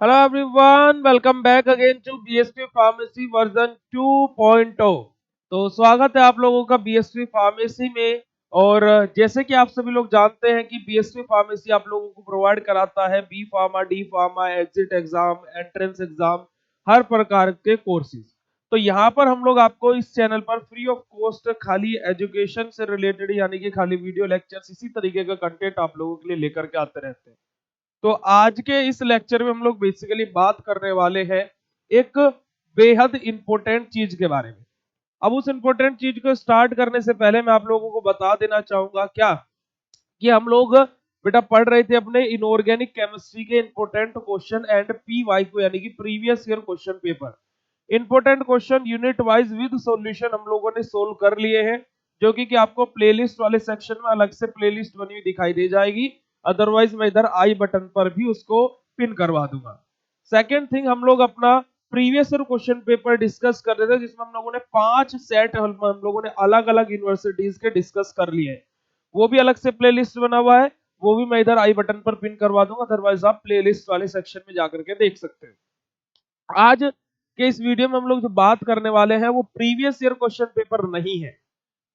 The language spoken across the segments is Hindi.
Hello everyone, welcome back again to BSP Pharmacy version 2.0। तो स्वागत है आप लोगों का बीएसपी फार्मेसी में। और जैसे कि आप सभी लोग जानते हैं कि बीएसपी फार्मेसी आप लोगों को प्रोवाइड कराता है B pharma, D pharma, exit exam, entrance exam, हर प्रकार के कोर्सेज। तो यहाँ पर हम लोग आपको इस चैनल पर फ्री ऑफ कॉस्ट खाली एजुकेशन से रिलेटेड यानी कि खाली वीडियो लेक्चर्स इसी तरीके का कंटेंट आप लोगों के लिए लेकर के आते रहते हैं। तो आज के इस लेक्चर में हम लोग बेसिकली बात करने वाले हैं एक बेहद इंपॉर्टेंट चीज के बारे में। अब उस इंपॉर्टेंट चीज को स्टार्ट करने से पहले मैं आप लोगों को बता देना चाहूंगा क्या कि हम लोग बेटा पढ़ रहे थे अपने इनऑर्गेनिक केमिस्ट्री के इंपॉर्टेंट क्वेश्चन एंड पीवाई को यानी कि previous year question paper. Important question unit wise with solution हम लोगों ने सोल्व कर लिए हैं, जो कि आपको प्लेलिस्ट वाले सेक्शन में अलग से प्लेलिस्ट बनी हुई दिखाई दे जाएगी। अदरवाइज मैं इधर आई बटन पर भी उसको पिन करवा दूंगा। सेकेंड थिंग, हम लोग अपना previous year question paper discuss कर रहे थे जिसमें हम लोगों ने 5 सेट हम लोगों ने अलग अलग यूनिवर्सिटीज के डिस्कस कर लिए हैं। वो भी अलग से प्लेलिस्ट बना हुआ है, वो भी मैं इधर आई बटन पर पिन करवा दूंगा। अदरवाइज आप प्लेलिस्ट वाले सेक्शन में जाकर के देख सकते हैं। आज के इस वीडियो में हम लोग जो बात करने वाले हैं वो प्रीवियस ईयर क्वेश्चन पेपर नहीं है।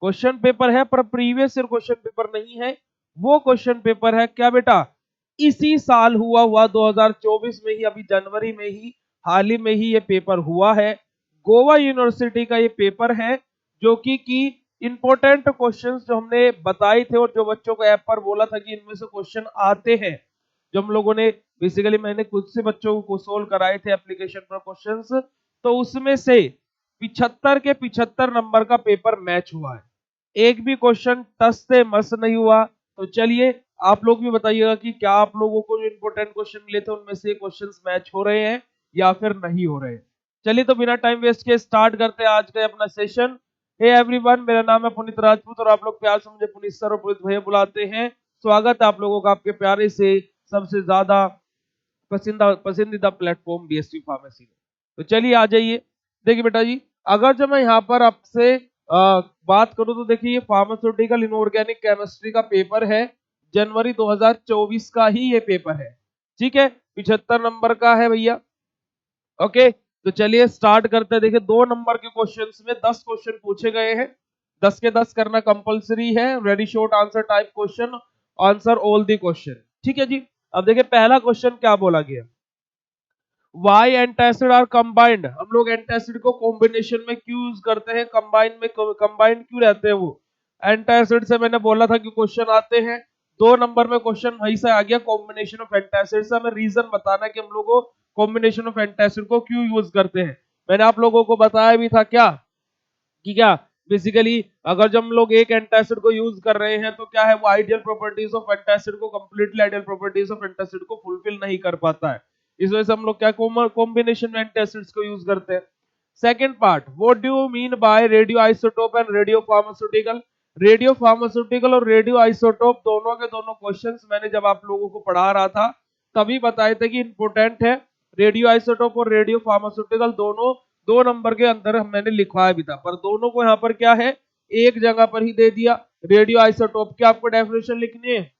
क्वेश्चन पेपर है पर प्रीवियस ईयर क्वेश्चन पेपर नहीं है। वो क्वेश्चन पेपर है क्या बेटा, इसी साल हुआ हुआ 2024 में ही, अभी जनवरी में ही, हाल ही में ही ये पेपर हुआ है। गोवा यूनिवर्सिटी का ये पेपर है, जो कि इंपॉर्टेंट क्वेश्चंस जो हमने बताए थे और जो बच्चों को ऐप पर बोला था कि इनमें से क्वेश्चन आते हैं, जो हम लोगों ने बेसिकली मैंने खुद से बच्चों को सोल्व कराए थे एप्लीकेशन पर क्वेश्चंस, तो उसमें से 75 के 75 नंबर का पेपर मैच हुआ है। एक भी क्वेश्चन टस से मस नहीं हुआ। तो चलिए आप लोग भी बताइएगा कि क्या आप लोगों को जो इंपॉर्टेंट क्वेश्चन मिले थे उनमें से क्वेश्चंस मैच हो रहे हैं या फिर नहीं हो रहे हैं। चलिए तो बिना टाइम वेस्ट के स्टार्ट करते हैं आज का अपना सेशन। हे एवरीवन, मेरा नाम है पुनीत राजपूत और आप लोग प्यार से मुझे पुनीत सर और पुनीत भैया बुलाते हैं। स्वागत है आप लोगों का आपके प्यारे से सबसे ज्यादा पसंदीदा प्लेटफॉर्म बीएसपी फार्मेसी में। तो चलिए आ जाइए। देखिए बेटा जी, अगर जो मैं यहाँ पर आपसे बात करूं तो देखिए ये फार्मास्यूटिकल इनऑर्गेनिक केमिस्ट्री का पेपर है। जनवरी 2024 का ही ये पेपर है। ठीक है, 75 नंबर का है भैया। ओके, तो चलिए स्टार्ट करते हैं। देखिए 2 नंबर के क्वेश्चंस में 10 क्वेश्चन पूछे गए हैं। 10 के 10 करना कंपलसरी है। Very short answer type question, answer all the question. ठीक है जी। अब देखिए पहला क्वेश्चन क्या बोला गया, वाई एंटासिड आर कंबाइंड। हम लोग एंटासिड को कॉम्बिनेशन में क्यों यूज करते हैं, कंबाइन में कंबाइंड क्यों रहते हैं वो। एंटासिड से मैंने बोला था कि क्वेश्चन आते हैं। 2 नंबर में क्वेश्चन वहीं से आ गया, कॉम्बिनेशन ऑफ एंटासिड से हमें रीजन बताना कि हम लोग कॉम्बिनेशन ऑफ एंटासिड को क्यों यूज करते हैं। मैंने आप लोगों को बताया भी था क्या कि क्या बेसिकली अगर जब हम लोग एक एंटासिड को यूज कर रहे हैं तो क्या है, वो आइडियल प्रॉपर्टीज ऑफ एंटासिड को, completely ideal properties of antacid को फुलफिल नहीं कर पाता है। इस वजह से हम लोग क्या कॉम्बिनेशन में एंटासिड्स को यूज करते हैं। Second part, what do you mean by radio isotope and radio pharmaceutical. Radio pharmaceutical और रेडियो आइसोटोप दोनों के दोनों क्वेश्चंस मैंने जब आप लोगों को पढ़ा रहा था तभी बताए थे कि इंपोर्टेंट है। रेडियो आइसोटोप और रेडियो फार्मास्यूटिकल दोनों 2 नंबर के अंदर मैंने लिखवाया भी था, पर दोनों को यहाँ पर क्या है, एक जगह पर ही दे दिया। रेडियो आइसोटोप की आपको डेफिनेशन लिखनी है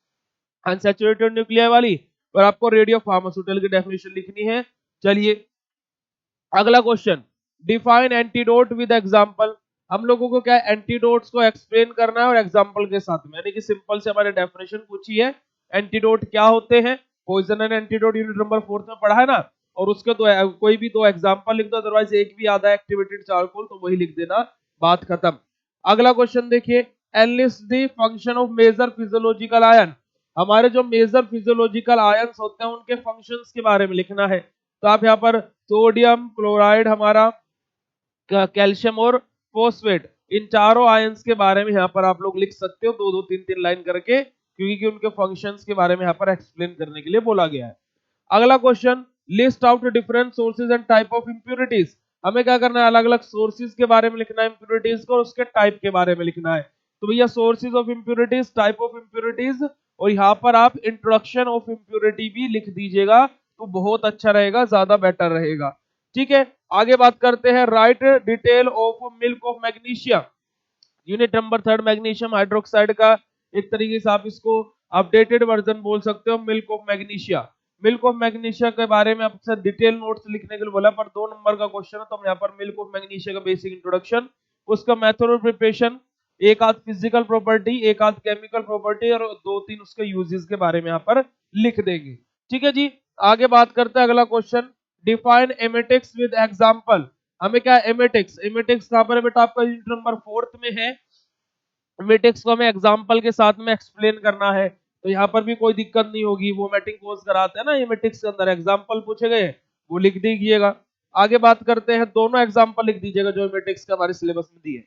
अनसैचुरेटेड न्यूक्लियर वाली, और आपको रेडियो फार्मास्यूटिकल की डेफिनेशन लिखनी है। चलिए अगला question, define antidote with example. हम लोगों को क्या एंटीडोट्स को एक्सप्लेन करना है और एग्जांपल के साथ में, यानी कि सिंपल से हमारे डेफिनेशन पूछी है। एंटीडोट क्या होते हैं, poison and antidote unit number 4 में पढ़ा है ना। और उसके कोई भी 2 एग्जांपल लिख दो, अदरवाइज एक भी आधा एक्टिवेटेड चारकोल तो वही लिख देना, बात खत्म। अगला क्वेश्चन देखिए, enlist the function of major physiological ion. हमारे जो मेजर फिजियोलॉजिकल आयंस होते हैं उनके फंक्शंस के बारे में लिखना है। तो आप यहाँ पर सोडियम क्लोराइड, हमारा कैल्शियम और फोस्फेट, इन चारों आयंस के बारे में यहाँ पर आप लोग लिख सकते हो 2-2 3-3 लाइन करके, क्योंकि उनके फंक्शंस के बारे में यहाँ पर एक्सप्लेन करने के लिए बोला गया है। अगला question, list out different sources and type of impurities. हमें क्या करना है, अलग अलग सोर्सेज के बारे में लिखना है इंप्यूरिटीज को और उसके टाइप के बारे में लिखना है। तो भैया sources of impurities, type of impurities, और यहाँ पर आप इंट्रोडक्शन ऑफ इंप्यूरिटी भी लिख दीजिएगा तो बहुत अच्छा रहेगा, ज्यादा बेटर रहेगा। ठीक है, आगे बात करते हैं, right detail of milk of magnesium. Unit number 3 magnesium hydroxide का एक तरीके से आप इसको अपडेटेड वर्जन बोल सकते हो, milk of magnesia. Milk of magnesia के बारे में आपसे डिटेल नोट्स लिखने के लिए बोला, पर 2 नंबर का क्वेश्चन है तो हम यहाँ पर मिल्क ऑफ मैग्नीशिया का बेसिक इंट्रोडक्शन, उसका मेथड ऑफ प्रिपरेशन, एक आध फिजिकल प्रॉपर्टी, एक आध केमिकल प्रॉपर्टी और 2-3 उसके यूजेस के बारे में यहाँ पर लिख देंगे। ठीक है जी, आगे बात करते हैं अगला question, define emetics with example. हमें क्या एमेटिक्स, एमेटिक्स कहां पर है बेटा, आपका यूनिट नंबर 4 में है। एमेटिक्स को हमें एग्जांपल के साथ में एक्सप्लेन करना है, तो यहाँ पर भी कोई दिक्कत नहीं होगी, वो मैटिंग कोर्स कराते हैं ना एमेटिक्स के अंदर, एग्जांपल पूछे गए वो लिख दीजिएगा। आगे बात करते हैं, दोनों एग्जांपल लिख दीजिएगा जो एमेटिक्स के हमारे सिलेबस में दिए।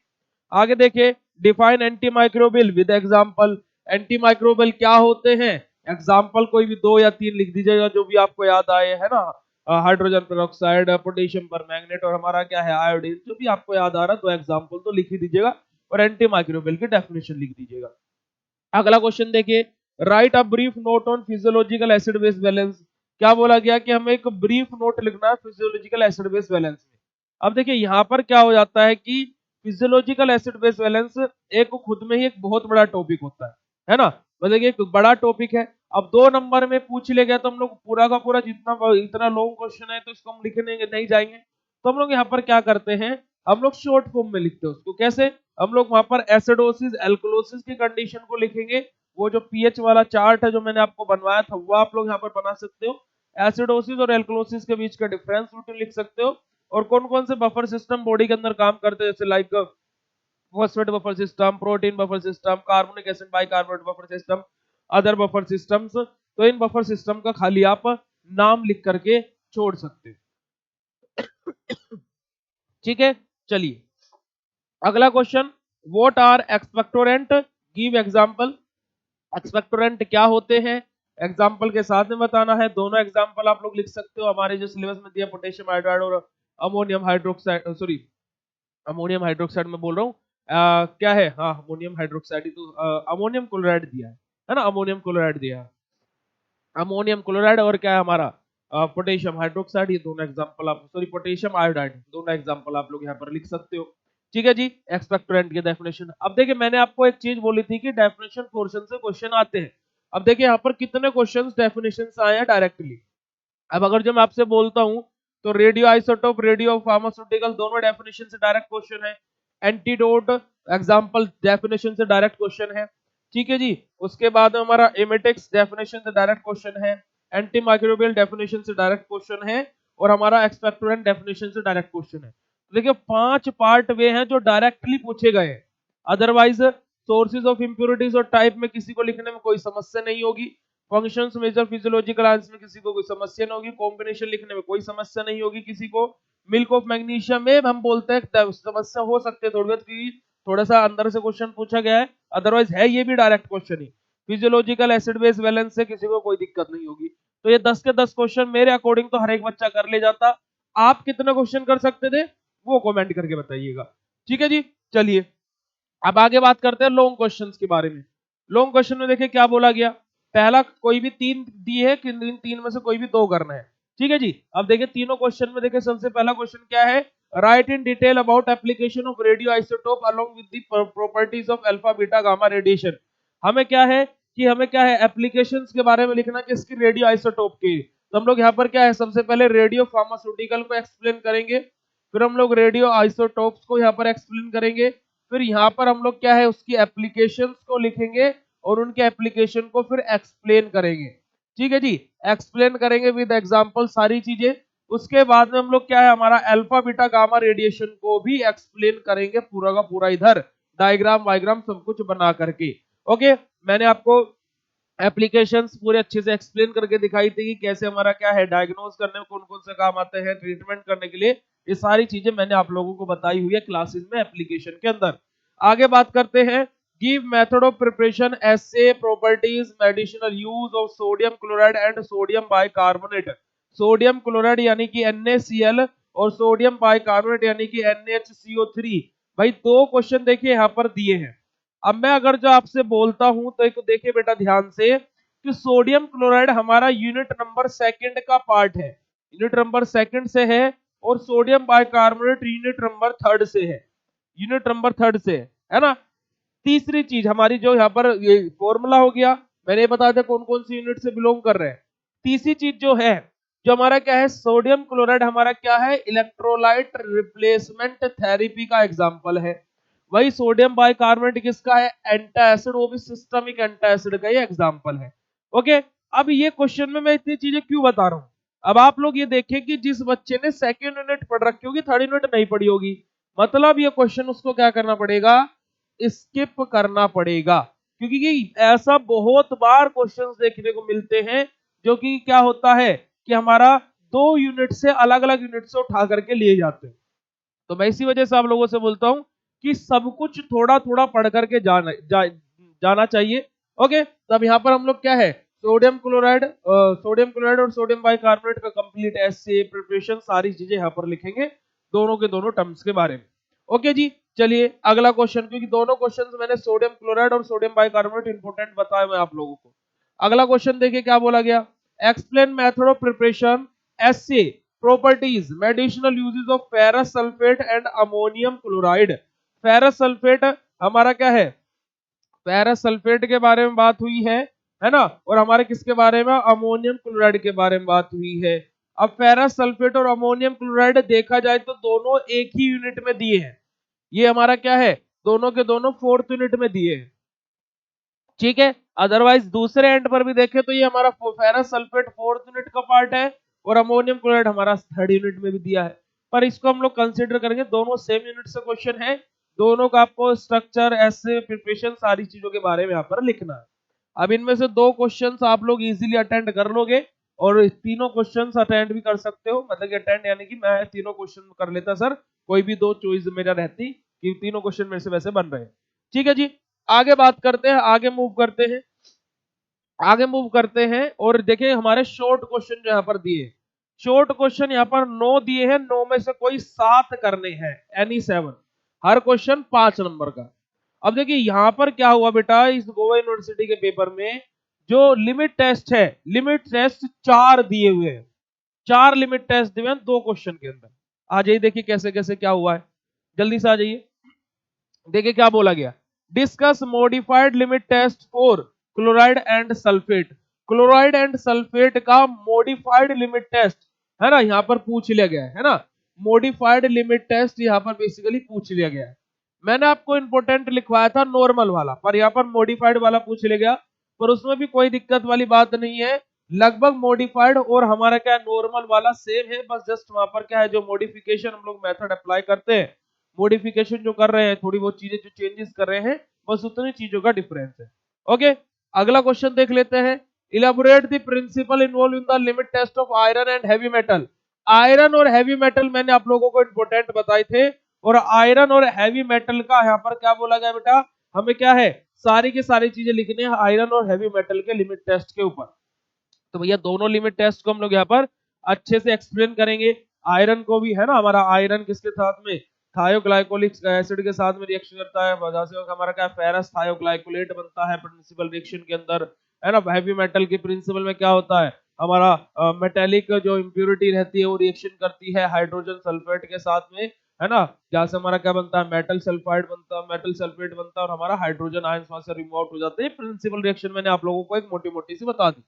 आगे देखिए, define anti microbial with example. Anti microbial क्या होते हैं, एग्जांपल कोई भी 2 या 3 लिख दीजिएगा जो भी आपको याद आए, है ना, हाइड्रोजन पेरोक्साइड, पोटेशियम परमैंगनेट और हमारा क्या है आयोडीन, जो भी आपको याद आ रहा है 2 एग्जांपल तो लिख ही दीजिएगा और एंटी माइक्रोबियल की डेफिनेशन लिख दीजिएगा। अगला क्वेश्चन देखिए, right a brief note on physiological acid base balance. क्या बोला गया कि हमें एक ब्रीफ नोट लिखना है फिजियोलॉजिकल एसिड बेस बैलेंस में। अब देखिए यहाँ पर क्या हो जाता है कि फिजियोलॉजिकल एसिड बेस बैलेंस एक खुद में ही एक बहुत बड़ा टॉपिक होता है ना, मतलब एक बड़ा टॉपिक है। अब 2 नंबर में पूछ ले गया तो हम लोग पूरा का पूरा जितना इतना लॉन्ग क्वेश्चन है तो इसको हम लिखने नहीं जाएंगे, तो हम लोग यहाँ पर क्या करते हैं, हम लोग शॉर्ट फॉर्म में लिखते हैं उसको। कैसे, हम लोग वहां पर एसिडोसिस एल्कलोसिस की कंडीशन को लिखेंगे, वो जो पीएच वाला चार्ट है जो मैंने आपको बनवाया था वो आप लोग यहाँ पर बना सकते हो। एसिडोसिस और एल्कलोसिस के बीच का डिफरेंस रूटीन लिख सकते हो, और कौन कौन से बफर सिस्टम बॉडी के अंदर काम करते हैं, जैसे like phosphate buffer system, protein buffer system, carbonic acid bicarbonate buffer system, other buffer systems. तो इन बफर सिस्टम का खाली आप नाम लिख करके छोड़ सकते हो। ठीक है, चलिए अगला question, what are expectorant, give example. Expectorant क्या होते हैं, एग्जांपल के साथ में बताना है। दोनों एग्जांपल आप लोग लिख सकते हो, हमारे जो सिलेबस में दिया पोटेशियम हाइड्राइड और ammonium hydroxide, sorry ammonium hydroxide में बोल रहा हूँ, क्या है, हाँ अमोनियम हाइड्रोक्साइड ही तो, अमोनियम क्लोराइड दिया है ना, अमोनियम क्लोराइड दिया है, अमोनियम क्लोराइड और क्या है हमारा पोटेशियम हाइड्रोक्साइड, ये दोनों एग्जांपल आप, सॉरी पोटेशियम आयोडाइड, दोनों एग्जांपल आप लोग यहाँ पर लिख सकते हो। ठीक है जी, एक्सपेक्टोरेंट की डेफिनेशन। अब देखिए मैंने आपको एक चीज बोली थी कि डेफिनेशन पोर्शन से क्वेश्चन आते हैं। अब देखिए यहाँ पर कितने क्वेश्चंस डेफिनेशन से आए हैं डायरेक्टली। अब अगर जो मैं आपसे बोलता हूं तो रेडियो आइसोटोप, रेडियो फार्मास्यूटिकल, दोनों डेफिनेशन से डायरेक्ट क्वेश्चन है। एंटीडोट एग्जांपल डेफिनेशन से डायरेक्ट क्वेश्चन है। ठीक है जी, उसके बाद हमारा एमेटिक्स डेफिनेशन से डायरेक्ट क्वेश्चन है, एंटी माइक्रोबियल डेफिनेशन से डायरेक्ट क्वेश्चन है, और हमारा एक्सपेक्टोरेंट डेफिनेशन से डायरेक्ट क्वेश्चन है। तो देखिए 5 पार्ट वे हैं जो डायरेक्टली पूछे गए हैं। अदरवाइज सोर्सेज ऑफ इंप्योरिटीज और टाइप में किसी को लिखने में कोई समस्या नहीं होगी, फंक्शंस मेजर फिजियोलॉजिकल आंसर में किसी को कोई समस्या नहीं होगी, कॉम्बिनेशन लिखने में कोई समस्या नहीं होगी किसी को। मिल्क ऑफ मैग्नीशियम में हम बोलते हैं समस्या हो सकती है थोड़ी बहुत, क्योंकि थोड़ा सा अंदर से क्वेश्चन पूछा गया है, अदरवाइज है ये भी डायरेक्ट क्वेश्चन ही। फिजियोलॉजिकल एसिड बेस बैलेंस से किसी को कोई दिक्कत नहीं होगी। तो ये 10 के 10 क्वेश्चन मेरे अकॉर्डिंग तो हर एक बच्चा कर ले जाता। आप कितने क्वेश्चन कर सकते थे वो कमेंट करके बताइएगा। ठीक है जी, चलिए अब आगे बात करते हैं लॉन्ग क्वेश्चंस के बारे में। लॉन्ग क्वेश्चन में देखिए क्या बोला गया, पहला कोई भी 3 दिए है कि इन 3 में से कोई भी 2 करना है। ठीक है जी, अब देखिए तीनों क्वेश्चन में देखिए सबसे पहला क्वेश्चन क्या है, right in detail about application of radio isotope along with the properties of alpha beta gamma radiation. हमें क्या है कि हमें क्या है एप्लीकेशंस के बारे में लिखना कि इसकी रेडियो आइसोटोप की। तो हम लोग यहाँ पर क्या है, सबसे पहले रेडियो फार्मास्यूटिकल को एक्सप्लेन करेंगे, फिर हम लोग रेडियो आइसोटोप्स को यहाँ पर एक्सप्लेन करेंगे, फिर यहाँ पर हम लोग क्या है उसकी एप्लीकेशंस को लिखेंगे और उनके एप्लीकेशन को फिर एक्सप्लेन करेंगे। ठीक है जी, एक्सप्लेन करेंगे विद एग्जांपल सारी चीजें। उसके बाद में हम लोग क्या है हमारा अल्फा बीटा गामा रेडिएशन को भी एक्सप्लेन करेंगे पूरा का पूरा, इधर डायग्राम वाइग्राम सब कुछ बना करके। ओके, मैंने आपको एप्लीकेशंस पूरे अच्छे से एक्सप्लेन करके दिखाई थी कि कैसे हमारा क्या है डायग्नोज करने में कौन कौन से काम आते हैं, ट्रीटमेंट करने के लिए, ये सारी चीजें मैंने आप लोगों को बताई हुई है क्लासेस में एप्लीकेशन के अंदर। आगे बात करते हैं, give method of preparation, essay, properties, medicinal use of sodium chloride and sodium bicarbonate. Sodium chloride यानी कि NaCl और सोडियम बाइकार्बोनेट यानी कि NaHCO3। भाई 2 क्वेश्चन देखिए यहाँ पर दिए हैं। अब मैं अगर जो आपसे बोलता हूं तो एक देखिए बेटा ध्यान से कि सोडियम क्लोराइड हमारा यूनिट नंबर सेकंड का पार्ट है, यूनिट नंबर सेकंड से है, और sodium bicarbonate unit number third से है, यूनिट नंबर थर्ड से है ना। तीसरी चीज हमारी जो यहाँ पर ये फॉर्मूला हो गया, मैंने बताया था कौन कौन सी यूनिट से बिलोंग कर रहे हैं। तीसरी चीज जो है, जो हमारा क्या है, सोडियम क्लोराइड हमारा क्या है, इलेक्ट्रोलाइट रिप्लेसमेंट थेरेपी का एग्जाम्पल है। वही सोडियम बाइकार्बोनेट किसका है, एंटासिड, वो भी सिस्टमिक एंटासिड का ही एग्जाम्पल है। ओके, अब ये क्वेश्चन में मैं इतनी चीजें क्यों बता रहा हूँ, अब आप लोग ये देखें कि जिस बच्चे ने सेकेंड यूनिट पढ़ रखी होगी, थर्ड यूनिट नहीं पढ़ी होगी, मतलब ये क्वेश्चन उसको क्या करना पड़ेगा, स्किप करना पड़ेगा, क्योंकि ये ऐसा बहुत बार क्वेश्चंस देखने को मिलते हैं जो कि क्या होता है कि हमारा 2 यूनिट से अलग अलग यूनिट से उठा करके लिए जाते हैं। तो मैं इसी वजह से आप लोगों से बोलता हूं कि सब कुछ थोड़ा थोड़ा पढ़ करके जाना चाहिए। ओके, तो अब यहाँ पर हम लोग क्या है, सोडियम क्लोराइड और सोडियम बाइकार्बोनेट का कंप्लीट एसे प्रिपरेशन सारी चीजें यहाँ पर लिखेंगे, दोनों के दोनों टर्म्स के बारे में। ओके जी, चलिए अगला क्वेश्चन, क्योंकि दोनों क्वेश्चंस मैंने सोडियम क्लोराइड और सोडियम बाइकार्बोनेट इंपोर्टेंट बताए हुए आप लोगों को। अगला क्वेश्चन देखिए क्या बोला गया, explain method of preparation essay properties medicinal uses of ferrous sulphate and ammonium chloride. Ferrous sulphate हमारा क्या है, फेरस सल्फेट के बारे में बात हुई है ना, और हमारे किसके बारे में, अमोनियम क्लोराइड के बारे में बात हुई है। अब फेरस सल्फेट और अमोनियम क्लोराइड देखा जाए तो दोनों एक ही यूनिट में दिए हैं, ये हमारा क्या है, दोनों के दोनों फोर्थ यूनिट में दिए हैं, ठीक है। अदरवाइज दूसरे एंड पर भी देखें तो ये हमारा फेरस सल्फेट फोर्थ यूनिट का पार्ट है और अमोनियम क्लोराइड हमारा थर्ड यूनिट में भी दिया है, पर इसको हम लोग कंसिडर करेंगे दोनों सेम यूनिट से क्वेश्चन है, दोनों का आपको स्ट्रक्चर ऐसे प्रिपरेशन सारी चीजों के बारे में यहाँ पर लिखना है। अब इनमें से 2 क्वेश्चंस आप लोग इजीली अटेंड कर लोगे और तीनों क्वेश्चंस अटेंड भी कर सकते हो, मतलब कि अटेंड यानी कि मैं तीनों क्वेश्चन कर लेता सर, कोई भी 2 चॉइस मेरा रहती कि तीनों क्वेश्चन मेरे से वैसे बन रहे हैं, ठीक है जी। आगे बात करते हैं, आगे मूव करते हैं और देखिए हमारे शॉर्ट क्वेश्चन जो यहाँ पर दिए, शॉर्ट क्वेश्चन यहाँ पर 9 दिए हैं, 9 में से कोई 7 करने हैं, एनी 7, हर क्वेश्चन 5 नंबर का। अब देखिए यहाँ पर क्या हुआ बेटा, इस गोवा यूनिवर्सिटी के पेपर में जो लिमिट टेस्ट है, लिमिट टेस्ट 4 दिए हुए हैं, 4 लिमिट टेस्ट दिए हैं 2 क्वेश्चन के अंदर। आ जाइए देखिए कैसे कैसे क्या हुआ है, जल्दी से आ जाइए। देखिए क्या बोला गया, discuss modified limit test for chloride and sulphate. Chloride and sulphate का मॉडिफाइड लिमिट टेस्ट है ना, यहाँ पर पूछ लिया गया है ना, मॉडिफाइड लिमिट टेस्ट यहाँ पर बेसिकली पूछ लिया गया है। मैंने आपको इंपोर्टेंट लिखवाया था नॉर्मल वाला, पर यहाँ पर मॉडिफाइड वाला पूछ लिया गया, पर उसमें भी कोई दिक्कत वाली बात नहीं है, लगभग मॉडिफाइड और हमारा क्या नॉर्मल वाला सेम है, बस जस्ट वहां पर क्या है, जो मॉडिफिकेशन हम लोग मेथड अप्लाई करते हैं, मॉडिफिकेशन जो कर रहे हैं, थोड़ी बहुत चीजें जो चेंजेस कर रहे हैं, बस उतनी चीजों का डिफरेंस है। ओके, अगला क्वेश्चन देख लेते हैं, elaborate the principle involve in the limit test of iron and heavy metal. Iron और हैवी मेटल मैंने आप लोगों को इंपोर्टेंट बताए थे, और आयरन और हैवी मेटल का यहाँ पर क्या बोला गया बेटा, हमें क्या है, सारी की सारी चीजें लिखनी है आयरन और हैवी मेटल के लिमिट टेस्ट के ऊपर। तो भैया दोनों लिमिट टेस्ट को हम लोग यहाँ पर अच्छे से एक्सप्लेन करेंगे। आयरन को भी है ना, हमारा आयरन किसके साथ में, थायोग्लाइकोलिक एसिड के साथ में रिएक्शन करता है, वजह से हमारा क्या फेरस थायोग्लाइकोलेट बनता है प्रिंसिपल रिएक्शन के अंदर, है ना। हैवी मेटल की प्रिंसिपल में क्या होता है, हमारा मेटेलिक जो इम्प्योरिटी रहती है वो रिएक्शन करती है हाइड्रोजन सल्फेट के साथ में, है ना, जहाँ से हमारा क्या बनता है, मेटल सल्फाइड बनता है, मेटल सल्फेट बनता है और हमारा हाइड्रोजन आयंस वहां से रिमूव आउट हो जाते हैं। प्रिंसिपल रिएक्शन मैंने आप लोगों को एक मोटी मोटी सी बता दी।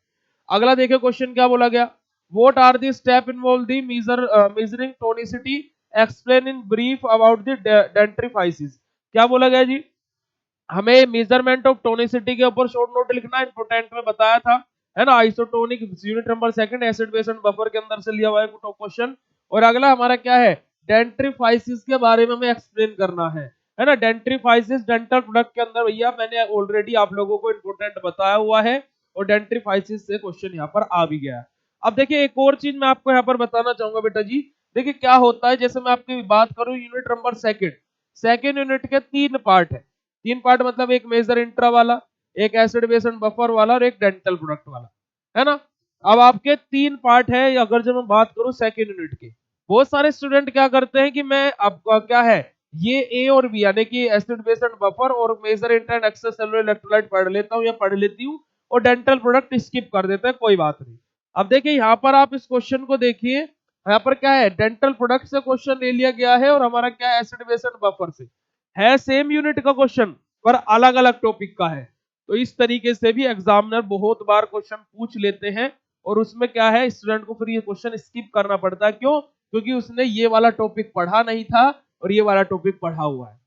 अगला देखिए क्वेश्चन क्या बोला गया, what are the step involve the measuring tonicity, explain in brief about the dentifrices. क्या बोला गया जी, हमें मेजरमेंट ऑफ टोनिसिटी के ऊपर शॉर्ट नोट लिखना, इंपोर्टेंट में बताया था, है ना। Isotonic unit number 2 acid base and buffer के अंदर से लिया हुआ है क्वेश्चन। और अगला हमारा क्या है, डेंट्रीफाइसिस के बारे में हमें एक्सप्लेन करना है ना। डेंट्रीफाइसिस डेंटल प्रोडक्ट के अंदर भैया मैंने ऑलरेडी आप लोगों को इंपोर्टेंट बताया हुआ है, और डेंट्रीफाइसिस से क्वेश्चन यहाँ पर आ भी गया। अब देखिए एक और चीज मैं आपको यहाँ पर बताना चाहूंगा बेटा जी, देखिए क्या होता है, जैसे मैं आपकी बात करूं यूनिट नंबर सेकंड यूनिट के 3 पार्ट है, 3 पार्ट मतलब एक मेजर इंट्रा वाला, एक एसिड बेस एंड बफर वाला और एक डेंटल प्रोडक्ट वाला, है ना। अब आपके 3 पार्ट है, अगर जब मैं बात करूं सेकंड यूनिट की, बहुत सारे स्टूडेंट क्या करते हैं कि मैं आपका क्या है, ये ए और बी यानी कि एसिड बेस एंड बफर और major intra and extra cellular electrolyte पढ़ लेता हूं या पढ़ लेती हूं, और डेंटल प्रोडक्ट स्किप कर देते हैं, कोई बात नहीं। अब देखिए यहाँ पर आप इस क्वेश्चन को देखिए, यहाँ पर क्या है, डेंटल प्रोडक्ट से क्वेश्चन ले लिया गया है और हमारा क्या है, एसिड बेस एंड बफर से है, सेम यूनिट का क्वेश्चन पर अलग अलग टॉपिक का है। तो इस तरीके से भी एग्जामिनर बहुत बार क्वेश्चन पूछ लेते हैं, और उसमें क्या है, स्टूडेंट को फिर ये क्वेश्चन स्किप करना पड़ता है। क्यों? क्योंकि उसने ये वाला टॉपिक पढ़ा नहीं था और ये वाला टॉपिक पढ़ा हुआ है।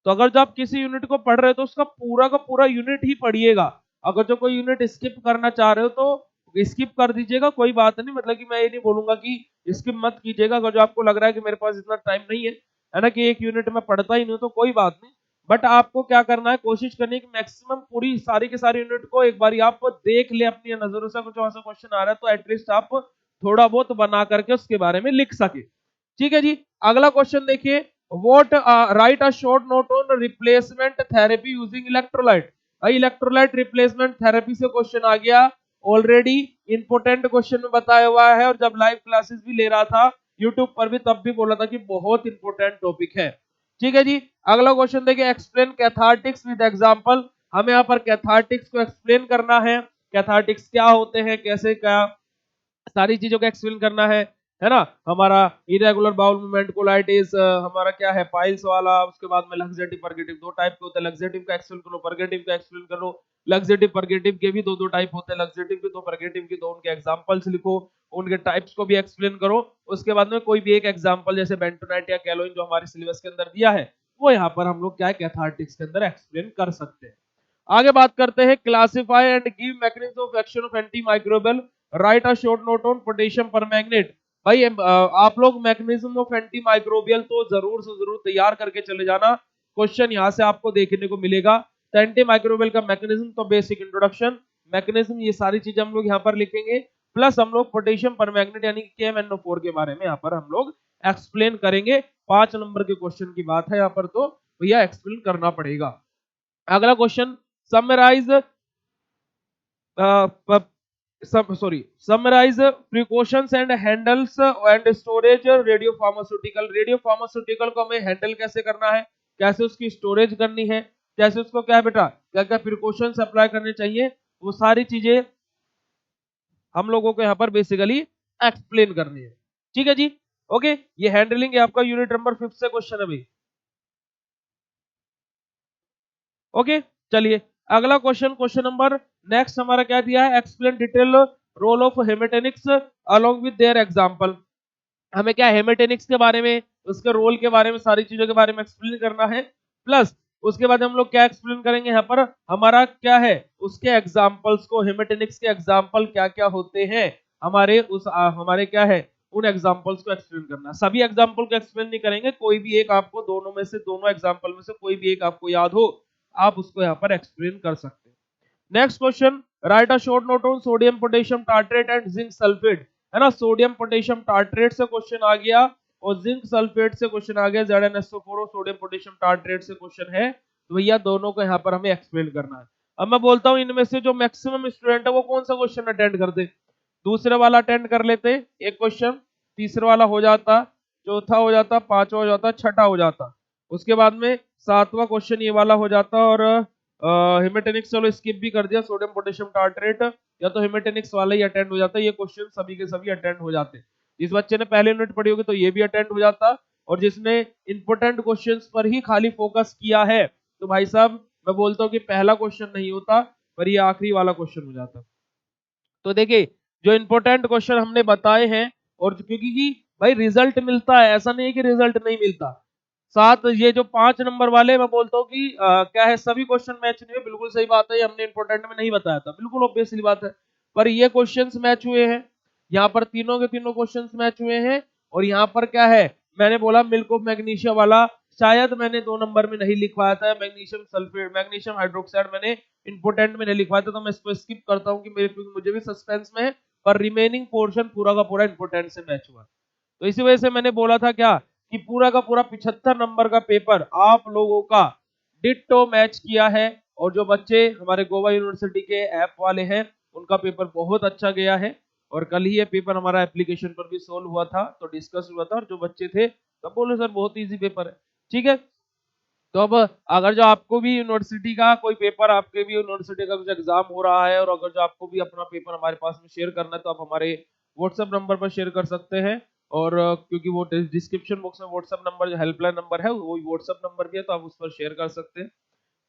तो अगर जो आप किसी यूनिट को पढ़ रहे हो तो उसका पूरा का पूरा यूनिट ही पढ़िएगा। अगर जो कोई यूनिट स्किप करना चाह रहे हो तो स्किप कर दीजिएगा, कोई बात नहीं। मतलब कि मैं ये नहीं बोलूंगा कि स्किप मत कीजिएगा। अगर जो आपको लग रहा है कि मेरे पास इतना टाइम नहीं है ना, कि एक यूनिट में पढ़ता ही नहीं हूं, तो कोई बात नहीं। बट आपको क्या करना है, कोशिश करनी है कि मैक्सिमम पूरी सारी के सारी यूनिट को एक बार आप देख ले अपनी नजरों से। कुछ ऐसा क्वेश्चन आ रहा है तो एटलीस्ट आप थोड़ा बहुत बना करके उसके बारे में लिख सके। ठीक है जी। अगला क्वेश्चन देखिए, what right a short note on replacement therapy using electrolyte. Electrolyte replacement therapy से क्वेश्चन आ गया। ऑलरेडी इंपोर्टेंट क्वेश्चन में बताया हुआ है, और जब लाइव क्लासेस भी ले रहा था यूट्यूब पर भी, तब भी बोला था कि बहुत इंपोर्टेंट टॉपिक है। ठीक है जी। अगला क्वेश्चन देखिए, एक्सप्लेन कैथार्टिक्स विद एग्जांपल। हमें यहाँ पर कैथार्टिक्स को एक्सप्लेन करना है। कैथार्टिक्स क्या होते हैं, कैसे क्या, सारी चीजों का एक्सप्लेन करना है ना। हमारा इरेगुलर बाउल मूवमेंट, कोलाइटिस, हमारा क्या है पाइल्स वाला, उसके बाद में लग्जेटिव परगेटिव, दो टाइप के होते हैं। लग्जेटिव का एक्सप्लेन करो, परगेटिव का एक्सप्लेन करो। लग्जेटिव परगेटिव के भी दो दो टाइप होते हैं, लग्जेटिव के दो, परगेटिव के दो, उनके एग्जांपल्स लिखो, उनके टाइप्स को भी एक्सप्लेन करो। उसके बाद में कोई भी एक एग्जांपल जैसे बेंटोनाइट या कैलोइन जो हमारे सिलेबस के अंदर दिया है, वो यहाँ पर हम लोग क्या है कैथार्टिक्स के अंदर एक्सप्लेन कर सकते हैं। आगे बात करते हैं, classify and give mechanism of action of anti microbial. Right a short note on potassium permanganate. भाई आप लोग मैकेनिज्म ऑफ एंटी माइक्रोबियल तो जरूर से जरूर तैयार करके चले जाना। क्वेश्चन यहां से आपको देखने को मिलेगा। तो एंटी माइक्रोबियल का मैकेनिज्म तो बेसिक इंट्रोडक्शन, मैकेनिज्म, ये सारी चीजें हम लोग यहाँ पर लिखेंगे। प्लस हम लोग पोटेशियम परमैंगनेट यानी कि KMnO4 के बारे में यहाँ पर हम लोग एक्सप्लेन करेंगे। 5 नंबर के क्वेश्चन की बात है यहाँ पर, तो भैया एक्सप्लेन करना पड़ेगा। अगला question, summarise summarise precautions and handles and storage radiopharmaceutical. Radiopharmaceutical को हमें हैंडल कैसे करना है, कैसे उसकी स्टोरेज करनी है, कैसे उसको क्या है बेटा, क्या क्या प्रिकॉशंस अप्लाई करने चाहिए, वो सारी चीजें हम लोगों को यहाँ पर बेसिकली एक्सप्लेन करनी है। ठीक है जी। ओके, ये हैंडलिंग है आपका यूनिट नंबर 5 से क्वेश्चन है भाई। ओके, चलिए अगला क्वेश्चन, क्वेश्चन नंबर नेक्स्ट हमारा क्या दिया है, explain detail role of haematinics along with their example. हमें क्या हेमेटेनिक्स के बारे में, उसके रोल के बारे में, सारी चीजों के बारे में एक्सप्लेन करना है। प्लस उसके बाद हम लोग क्या एक्सप्लेन करेंगे यहाँ पर, हमारा क्या है उसके एग्जांपल्स को, हेमेटेनिक्स के एग्जांपल क्या क्या होते हैं हमारे उस हमारे क्या है उन एग्जांपल्स को एक्सप्लेन करना। सभी एग्जांपल को एक्सप्लेन नहीं करेंगे, कोई भी एक आपको दोनों में से, दोनों एग्जांपल में से कोई भी एक आपको याद हो, आप उसको यहाँ पर एक्सप्लेन कर सकते हैं। Next question, right a short note on sodium potassium tartrate and zinc sulphate. है ना, सोडियम पोटेशियम टार्ट्रेट से क्वेश्चन आ गया और जिंक सल्फेट से क्वेश्चन आ गया। ZnSO4 सोडियम पोटेशियम टार्ट्रेट से क्वेश्चन है, तो भैया दोनों को यहाँ पर हमें एक्सप्लेन करना है। अब मैं बोलता हूँ इनमें से जो मैक्सिमम स्टूडेंट है वो कौन सा क्वेश्चन अटेंड कर दे, दूसरे वाला अटेंड कर लेते एक क्वेश्चन, तीसरा वाला हो जाता, चौथा हो जाता, पांचवा हो जाता, छठा हो जाता, उसके बाद में सातवां क्वेश्चन ये वाला हो जाता, और हेमेटेनिक्स चलो स्किप भी कर दिया, सोडियम पोटेशियम टार्ट्रेट या तो हेमेटेनिक्स वाला ही अटेंड हो जाता है। ये क्वेश्चन सभी के सभी अटेंड हो जाते। जिस बच्चे ने पहले यूनिट पढ़ी होगी तो ये भी अटेंड हो जाता, और जिसने इंपोर्टेंट क्वेश्चंस पर ही खाली फोकस किया है तो भाई साहब मैं बोलता हूँ कि पहला क्वेश्चन नहीं होता पर ये आखिरी वाला क्वेश्चन हो जाता। तो देखिए जो इंपोर्टेंट क्वेश्चन हमने बताए हैं, और क्योंकि भाई रिजल्ट मिलता है, ऐसा नहीं है कि रिजल्ट नहीं मिलता। साथ ये जो 5 नंबर वाले मैं बोलता हूँ कि क्या है सभी क्वेश्चन मैच नहीं हुए, बिल्कुल सही बात है, ये हमने इंपोर्टेंट में नहीं बताया था, बिल्कुल ऑब्वियसली बात है। पर ये क्वेश्चंस मैच हुए हैं, यहाँ पर तीनों के तीनों क्वेश्चंस मैच हुए हैं। और यहाँ पर क्या है, मैंने बोला मिल्क ऑफ मैग्नीशिया वाला शायद मैंने 2 नंबर में नहीं लिखवाया था, मैग्नीशियम सल्फेट, मैग्नीशियम हाइड्रोक्साइड मैंने इंपोर्टेंट में नहीं लिखवाया था, तो मैं इसको स्किप करता हूँ कि मेरे, क्योंकि मुझे भी सस्पेंस में है। पर रिमेनिंग पोर्शन पूरा का पूरा इंपोर्टेंट से मैच हुआ, तो इसी वजह से मैंने बोला था क्या कि पूरा का पूरा 75 नंबर का पेपर आप लोगों का डिट्टो मैच किया है। और जो बच्चे हमारे गोवा यूनिवर्सिटी के ऐप वाले हैं उनका पेपर बहुत अच्छा गया है, और कल ही ये पेपर हमारा एप्लीकेशन पर भी सोल्व हुआ था, तो डिस्कस हुआ था, और जो बच्चे थे तब बोले सर बहुत इजी पेपर है। ठीक है, तो अब अगर जो आपको भी यूनिवर्सिटी का कोई पेपर, आपके भी यूनिवर्सिटी का कुछ एग्जाम हो रहा है, और अगर जो आपको भी अपना पेपर हमारे पास में शेयर करना है तो आप हमारे व्हाट्सएप नंबर पर शेयर कर सकते हैं। और क्योंकि वो डिस्क्रिप्शन बॉक्स में व्हाट्सएप नंबर जो हेल्पलाइन नंबर है वो व्हाट्सएप नंबर भी है, तो आप उस पर शेयर कर सकते हैं।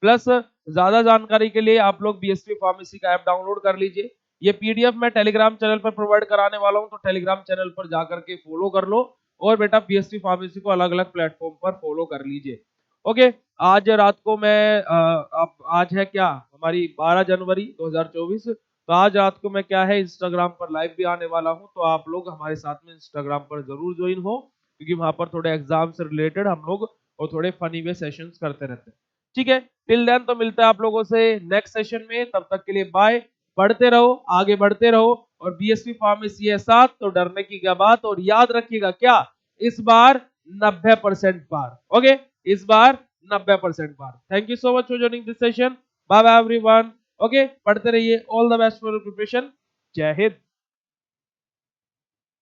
प्लस ज्यादा जानकारी के लिए आप लोग BSP फार्मेसी का ऐप डाउनलोड कर लीजिए, ये पीडीएफ मैं टेलीग्राम चैनल पर प्रोवाइड कराने वाला हूँ, तो टेलीग्राम चैनल पर जाकर के फॉलो कर लो और बेटा बीएसटी फार्मेसी को अलग अलग प्लेटफॉर्म पर फॉलो कर लीजिए। ओके, आज रात को मैं अब आज है क्या हमारी 12 जनवरी 2024, तो आज रात को मैं क्या है इंस्टाग्राम पर लाइव भी आने वाला हूँ, तो आप लोग हमारे साथ में इंस्टाग्राम पर जरूर ज्वाइन हो, क्योंकि वहां पर थोड़े एग्जाम से रिलेटेड हम लोग और थोड़े फनी वे सेशंस करते रहते हैं। ठीक है, टिल देन तो मिलते हैं आप लोगों से नेक्स्ट सेशन में, तब तक के लिए बाय। पढ़ते रहो, आगे बढ़ते रहो, और बीएसपी फार्मेसी है साथ, तो डरने की क्या बात। और याद रखिएगा क्या, इस बार 90% पार। ओके, इस बार 90% पार। Thank you so much for joining this session. Bye bye everyone. Okay, पढ़ते रहिए। All the best for preparation. Jai Hind.